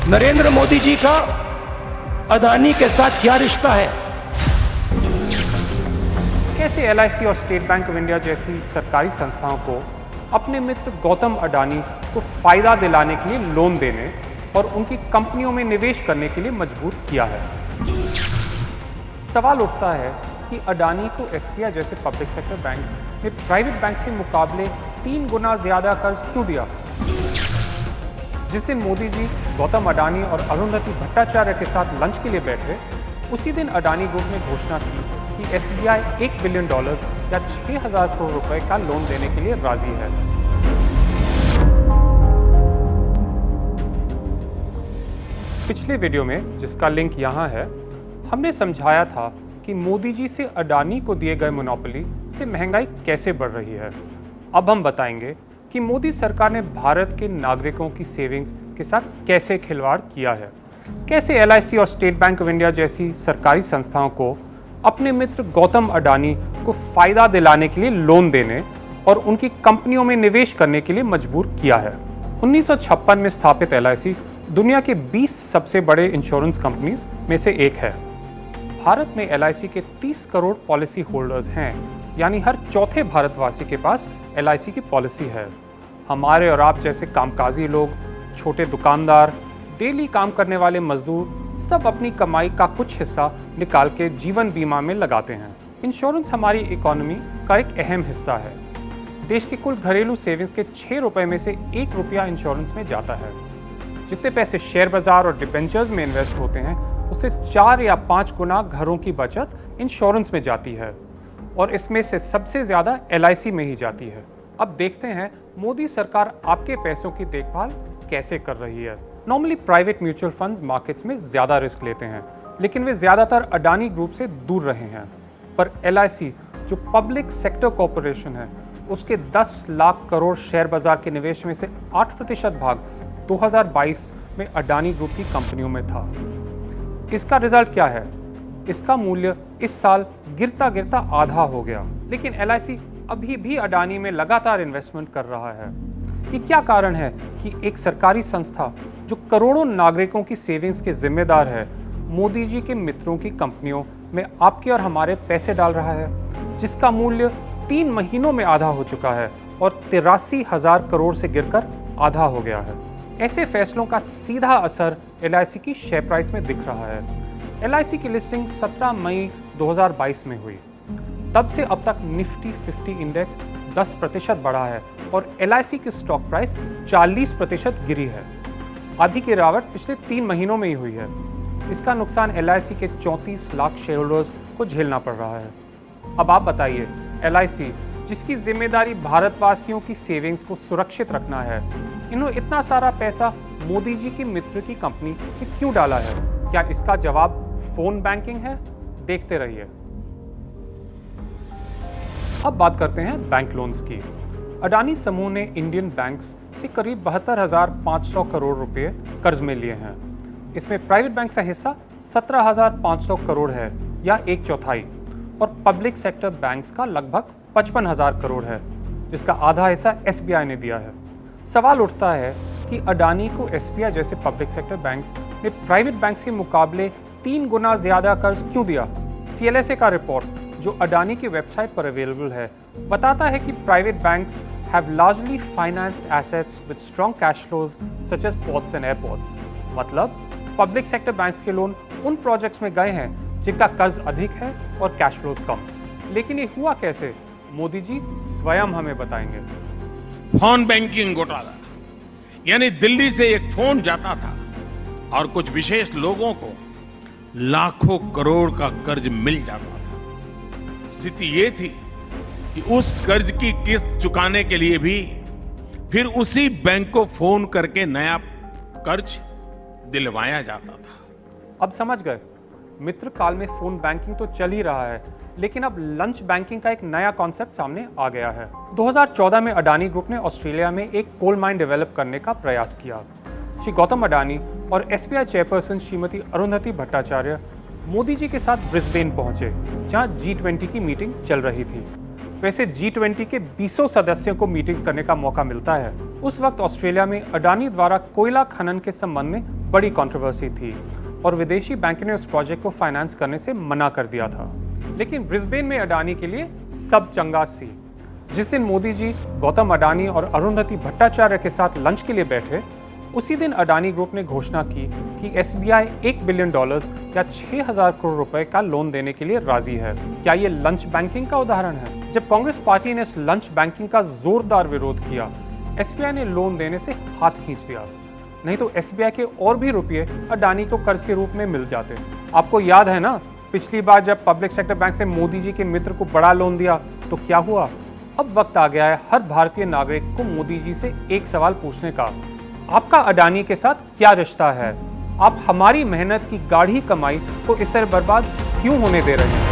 नरेंद्र मोदी जी का अदानी के साथ क्या रिश्ता है? कैसे एलआईसी और स्टेट बैंक ऑफ इंडिया जैसी सरकारी संस्थाओं को अपने मित्र गौतम अडानी को फायदा दिलाने के लिए लोन देने और उनकी कंपनियों में निवेश करने के लिए मजबूर किया है। सवाल उठता है कि अडानी को एसबीआई जैसे पब्लिक सेक्टर बैंक्स ने प्राइवेट बैंक्स के मुकाबले 3 गुना ज्यादा कर्ज क्यों दिया? जिस दिन मोदी जी गौतम अडानी और अरुंधति भट्टाचार्य के साथ लंच के लिए बैठे, उसी दिन अडानी ग्रुप ने घोषणा की कि एसबीआई $1 बिलियन या 6,000 करोड़ रुपए का लोन देने के लिए राजी है। पिछले वीडियो में, जिसका लिंक यहाँ है, हमने समझाया था कि मोदी जी से अडानी को दिए गए मोनोपोली से महंगाई कैसे बढ़ रही है। अब हम बताएंगे कि मोदी सरकार ने भारत के नागरिकों की सेविंग्स के साथ कैसे खिलवाड़ किया है, कैसे एलआईसी और स्टेट बैंक ऑफ इंडिया जैसी सरकारी संस्थाओं को अपने मित्र गौतम अडानी को फायदा दिलाने के लिए लोन देने और उनकी कंपनियों में निवेश करने के लिए मजबूर किया है। 1956 में स्थापित एलआईसी दुनिया के 20 सबसे बड़े इंश्योरेंस कंपनीज में से एक है। भारत में एलआईसी के 30 करोड़ पॉलिसी होल्डर्स हैं, यानी हर चौथे भारतवासी के पास एलआईसी की पॉलिसी है। हमारे और आप जैसे कामकाजी लोग, छोटे दुकानदार, डेली काम करने वाले मजदूर सब अपनी कमाई का कुछ हिस्सा निकाल के जीवन बीमा में लगाते हैं। इंश्योरेंस हमारी इकोनॉमी का एक अहम हिस्सा है। देश की कुल घरेलू सेविंग्स के 6 रुपए में से 1 रुपया इंश्योरेंस में जाता है। जितने पैसे शेयर बाजार और डिबेंचर्स में इन्वेस्ट होते हैं, उससे 4 या 5 गुना घरों की बचत इंश्योरेंस में जाती है, और इसमें से सबसे ज्यादा एलआईसी में ही जाती है। अब देखते हैं मोदी सरकार आपके पैसों की देखभाल कैसे कर रही है। Normally private mutual funds markets में ज्यादा रिस्क लेते हैं, लेकिन वे ज्यादातर अडानी ग्रुप से दूर रहे हैं। पर एलआईसी, जो पब्लिक सेक्टर कॉर्पोरेशन है, उसके 10 लाख करोड़ शेयर बाजार के निवेश में से 8% भाग 2022 में अडानी ग्रुप की कंपनियों में था। इसका रिजल्ट क्या है? इसका मूल्य इस साल गिरता गिरता आधा हो गया, लेकिन एलआईसी अभी भी अडानी में लगातार इन्वेस्टमेंट कर रहा है। ये क्या कारण है कि एक सरकारी संस्था जो करोड़ों नागरिकों की सेविंग्स के जिम्मेदार है, मोदी जी के मित्रों की कंपनियों में आपके और हमारे पैसे डाल रहा है, जिसका मूल्य 3 महीनों में आधा हो चुका है और 83,000 करोड़ से गिरकर आधा हो गया है। ऐसे फैसलों का सीधा असर एलआईसी की शेयर प्राइस में दिख रहा है। एलआईसी की लिस्टिंग 17 मई 2022 में हुई। तब से अब तक निफ्टी 50 इंडेक्स 10% बढ़ा है और एलआईसी की स्टॉक प्राइस 40% गिरी है। आधी की गिरावट पिछले 3 महीनों में ही हुई है। इसका नुकसान एलआईसी के 34 लाख शेयर होल्डर्स को झेलना पड़ रहा है। अब आप बताइए, एलआईसी, जिसकी जिम्मेदारी भारतवासियों की सेविंग्स को सुरक्षित रखना है, इन्होंने इतना सारा पैसा मोदी जी की मित्र की कंपनी में क्यों डाला है? क्या इसका जवाब फोन बैंकिंग है? देखते रहिए। अब बात करते हैं बैंक लोन्स की। अडानी समूह ने इंडियन बैंक्स से करीब 72,500 करोड़ रुपए कर्ज में लिए हैं। इसमें प्राइवेट बैंक का हिस्सा 17,500 करोड़ है, या 1/4, और पब्लिक सेक्टर बैंक्स का लगभग 55,000 करोड़ है, जिसका आधा हिस्सा एसबीआई ने दिया है। सवाल उठता है कि अडानी को एसबीआई जैसे पब्लिक सेक्टर बैंक्स ने प्राइवेट बैंक्स के मुकाबले 3 गुना ज्यादा कर्ज क्यों दिया? सीएलएसए का रिपोर्ट, जो अडानी की वेबसाइट पर अवेलेबल है, बताता है कि private banks have largely financed assets with strong cash flows such as ports and airports. मतलब पब्लिक सेक्टर बैंक्स के लोन उन प्रोजेक्ट्स में गए हैं जिनका कर्ज अधिक है और कैश फ्लोज कम। लेकिन ये हुआ कैसे? मोदी जी स्वयं हमें बताएंगे। फोन बैंकिंग घोटाला, यानी दिल्ली से एक फोन जाता था और कुछ विशेष लोगों को लाखों करोड़ का कर्ज मिल जाता था। स्थिति ये थी कि उस कर्ज की किस्त चुकाने के लिए भी फिर उसी बैंक को फोन करके नया कर्ज दिलवाया जाता था। अब समझ गए, मित्र काल में फोन बैंकिंग तो चल ही रहा है, लेकिन अब लंच बैंकिंग का एक नया कॉन्सेप्ट सामने आ गया है। 2014 में अडानी ग्रुप ने ऑस्ट्रेलिया में एक कोल माइन डेवलप करने का प्रयास किया। श्री गौतम अडानी और एसबीआई चेयरपर्सन श्रीमती अरुंधति भट्टाचार्य मोदी जी के साथ ब्रिस्बेन पहुंचे, जहां G20 की मीटिंग चल रही थी। वैसे G20 के 20 सदस्यों को मीटिंग करने का मौका मिलता है। उस वक्त ऑस्ट्रेलिया में अडानी द्वारा कोयला खनन के संबंध में बड़ी कंट्रोवर्सी थी और विदेशी बैंक ने उस प्रोजेक्ट को फाइनेंस करने से मना कर दिया था। लेकिन ब्रिस्बेन में अडानी के लिए सब चंगा सी। जिस दिन मोदी जी गौतम अडानी और अरुंधति भट्टाचार्य के साथ लंच के लिए बैठे, उसी दिन अडानी ग्रुप ने घोषणा की कि एसबीआई $1 बिलियन या 6,000 करोड़ रुपए का लोन देने के लिए राजी है। क्या ये लंच बैंकिंग का उदाहरण है? जब कांग्रेस पार्टी ने इस लंच बैंकिंग का जोरदार विरोध किया, एसबीआई ने लोन देने से हाथ खींच दिया, नहीं तो एसबीआई के और भी रुपये अडानी को कर्ज के रूप में मिल जाते। आपको याद है ना, पिछली बार जब पब्लिक सेक्टर बैंक से मोदी जी के मित्र को बड़ा लोन दिया तो क्या हुआ? अब वक्त आ गया है हर भारतीय नागरिक को मोदी जी से एक सवाल पूछने का, आपका अडानी के साथ क्या रिश्ता है? आप हमारी मेहनत की गाढ़ी कमाई को इस तरह बर्बाद क्यों होने दे रहे हैं?